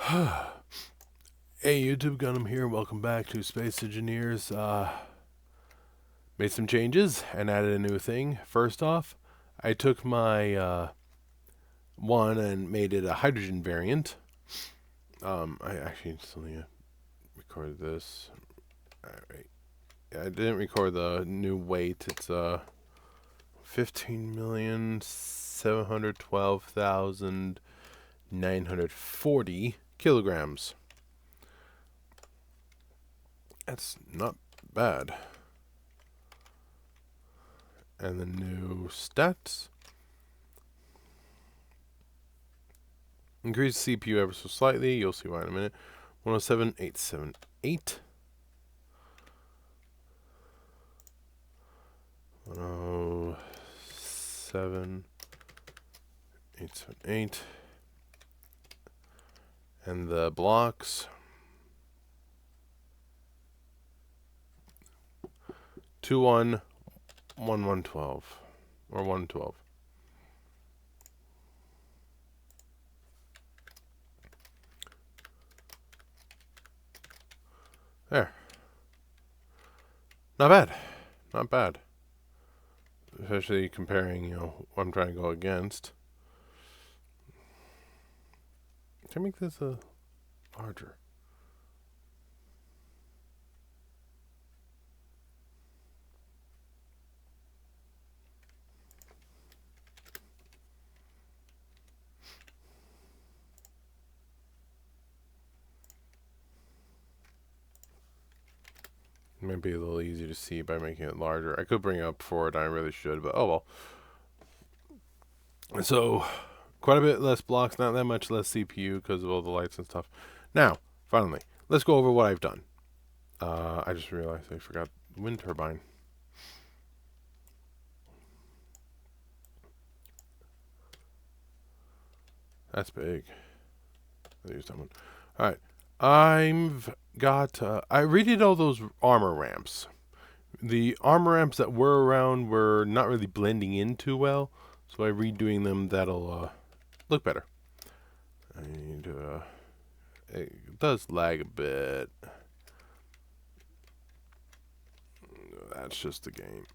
Hey YouTube, Gunham here. Welcome back to Space Engineers. Made some changes and added a new thing. First off, I took my one and made it a hydrogen variant. I actually still recorded this. Alright. I didn't record the new weight. It's 15,712,940 kilograms. That's not bad. And the new stats. Increase CPU ever so slightly. You'll see why in a minute. 107,878. 107,878. And the blocks. 211112 or 112. There. Not bad. Not bad. Especially comparing, what I'm trying to go against. Can I make this larger? Might be a little easier to see by making it larger. I could bring it up forward, I really should, but oh well. So, quite a bit less blocks, not that much less CPU because of all the lights and stuff. Now, finally, let's go over what I've done. I just realized I forgot the wind turbine. That's big. I'll use that one. Alright. I've got... I redid all those armor ramps. The armor ramps that were around were not really blending in too well. So by redoing them, that'll look better. I need to... it does lag a bit. That's just the game.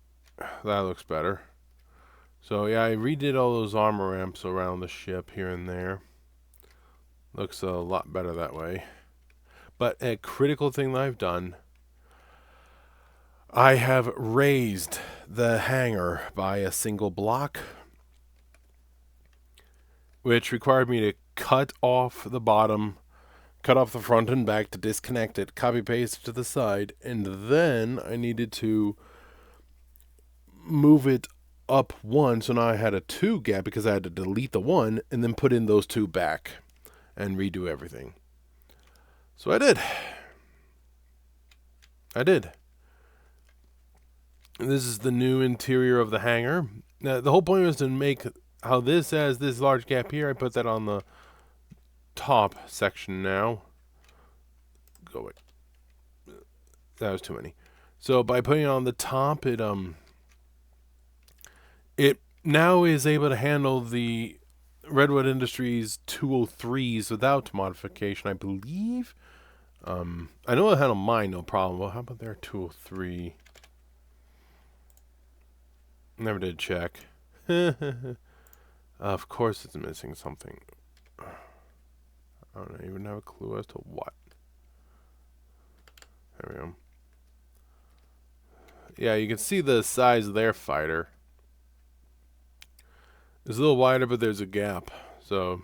That looks better. So yeah, I redid all those armor ramps around the ship here and there. Looks a lot better that way. But a critical thing that I've done, I have raised the hangar by a single block, which required me to cut off the bottom, cut off the front and back to disconnect it, copy paste to the side, and then I needed to move it up one, so now I had a 2 gap because I had to delete the 1 and then put in those 2 back and redo everything. So I did. This is the new interior of the hangar. Now, the whole point was to make how this has this large gap here. I put that on the top section now. Go away. That was too many. So by putting it on the top, it now is able to handle the Redwood Industries 203s without modification, I believe. I know it'll handle mine no problem. Well, how about their 203? Never did check. Of course it's missing something. I don't even have a clue as to what. There we go. Yeah, you can see the size of their fighter. It's a little wider, but there's a gap. So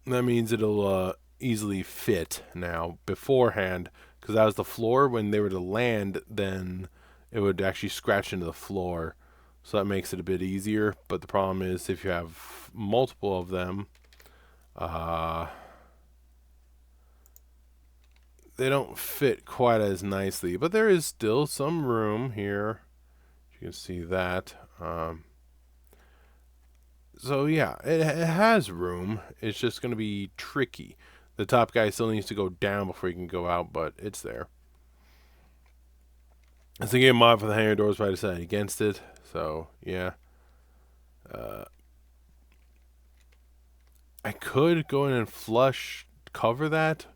that means it'll easily fit now. Beforehand, because that was the floor, when they were to land, then it would actually scratch into the floor. So that makes it a bit easier. But the problem is if you have multiple of them, they don't fit quite as nicely. But there is still some room here. You can see that. So yeah, it has room. It's just going to be tricky. The top guy still needs to go down before he can go out, but it's there. I was thinking of mod for the hangar doors, but I decided against it. So yeah. I could go in and flush cover that,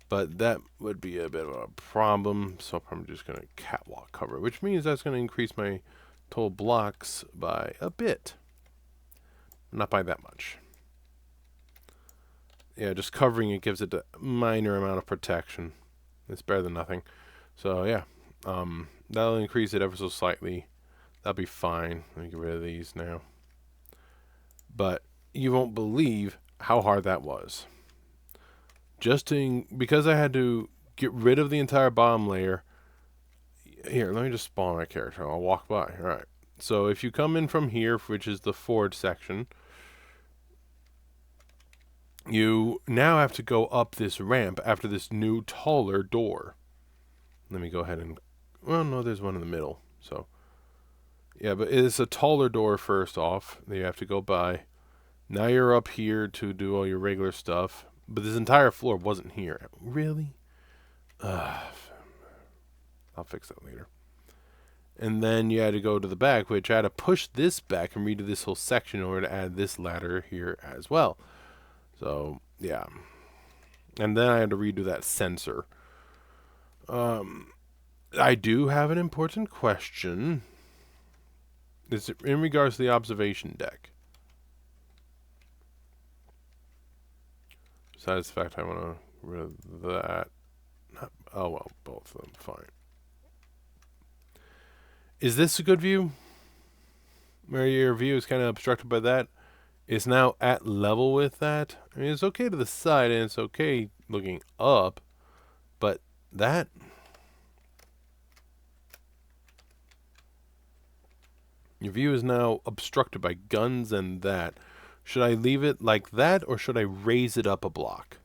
but that would be a bit of a problem. So I'm just going to catwalk cover, which means that's going to increase my total blocks by a bit. Not by that much. Yeah, just covering it gives it a minor amount of protection. It's better than nothing. So yeah, that'll increase it ever so slightly. That'll be fine. Let me get rid of these now. But you won't believe how hard that was. Because I had to get rid of the entire bottom layer. Here, let me just spawn my character. I'll walk by. All right. So if you come in from here, which is the forward section, you now have to go up this ramp after this new taller door. Let me go ahead and... Well, no, there's one in the middle. So, yeah, but it's a taller door first off that you have to go by. Now you're up here to do all your regular stuff. But this entire floor wasn't here. Really? I'll fix that later. And then you had to go to the back, which I had to push this back and redo this whole section in order to add this ladder here as well. So, yeah. And then I had to redo that sensor. I do have an important question. It's in regards to the observation deck. Besides the fact I want to get rid of that. Oh, well, both of them. Fine. Is this a good view? Where your view is kind of obstructed by that? It's now at level with that. I mean, it's okay to the side and it's okay looking up. But that... Your view is now obstructed by guns and that. Should I leave it like that or should I raise it up a block?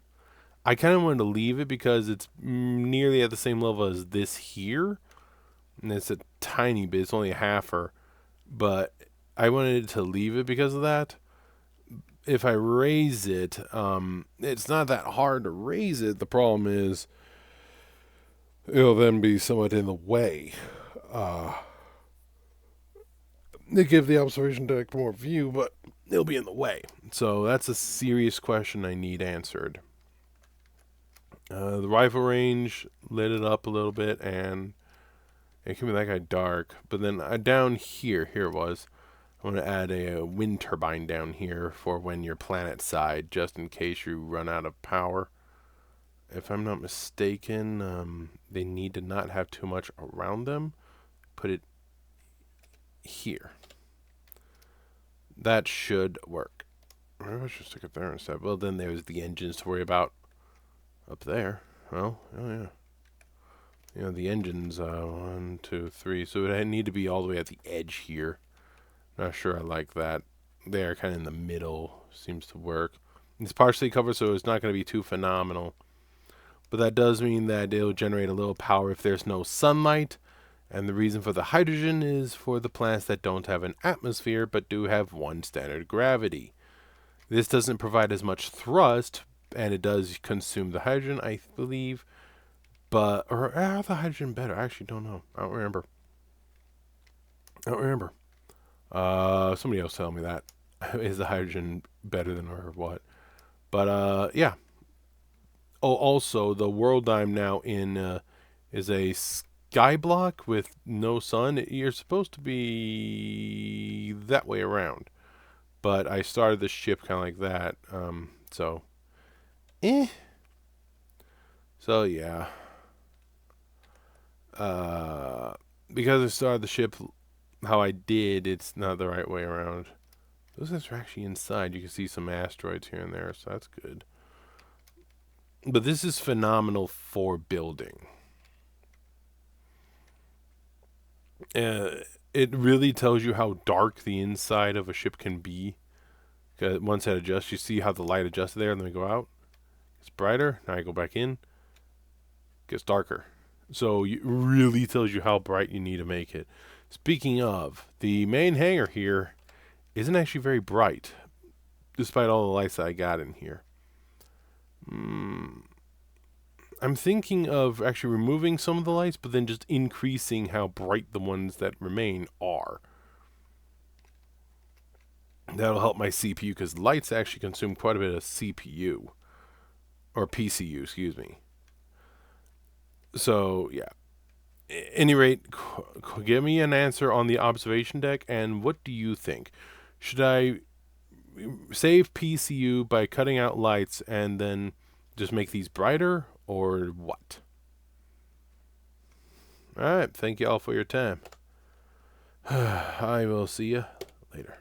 I kind of wanted to leave it because it's nearly at the same level as this here. And it's a tiny bit. It's only a halfer. But I wanted to leave it because of that. If I raise it, it's not that hard to raise it. The problem is it'll then be somewhat in the way. They give the observation deck more view, but it'll be in the way. So that's a serious question I need answered. The rifle range lit it up a little bit, and it can be that guy dark. But then down here it was. I'm going to add a wind turbine down here for when you're planet side, just in case you run out of power. If I'm not mistaken, they need to not have too much around them. Put it here. That should work. Maybe I should stick it there instead. Well, then there's the engines to worry about up there. Well, oh yeah. You know, the engines, 1, 2, 3. So it need to be all the way at the edge here. Not sure I like that. They're kind of in the middle. Seems to work. It's partially covered, so it's not going to be too phenomenal. But that does mean that it'll generate a little power if there's no sunlight. And the reason for the hydrogen is for the planets that don't have an atmosphere but do have one standard gravity. This doesn't provide as much thrust, and it does consume the hydrogen, I believe. But, or are the hydrogen better? I actually don't know. I don't remember. Somebody else tell me that. Is the hydrogen better than or what? But, yeah. Oh, also, the world I'm now in is a sky block with no sun. You're supposed to be that way around. But I started the ship kind of like that. So, So, yeah. Because I started the ship how I did, it's not the right way around. Those guys are actually inside. You can see some asteroids here and there, so that's good. But this is phenomenal for building. It really tells you how dark the inside of a ship can be. Once it adjusts, you see how the light adjusts there, and then we go out. It's brighter. Now I go back in. It gets darker. So it really tells you how bright you need to make it. Speaking of, the main hangar here isn't actually very bright, despite all the lights that I got in here. I'm thinking of actually removing some of the lights, but then just increasing how bright the ones that remain are. That'll help my CPU because lights actually consume quite a bit of CPU or PCU, excuse me. So yeah. Any rate, give me an answer on the observation deck, and what do you think? Should I save PCU by cutting out lights and then just make these brighter, or what? All right, thank you all for your time. I will see you later.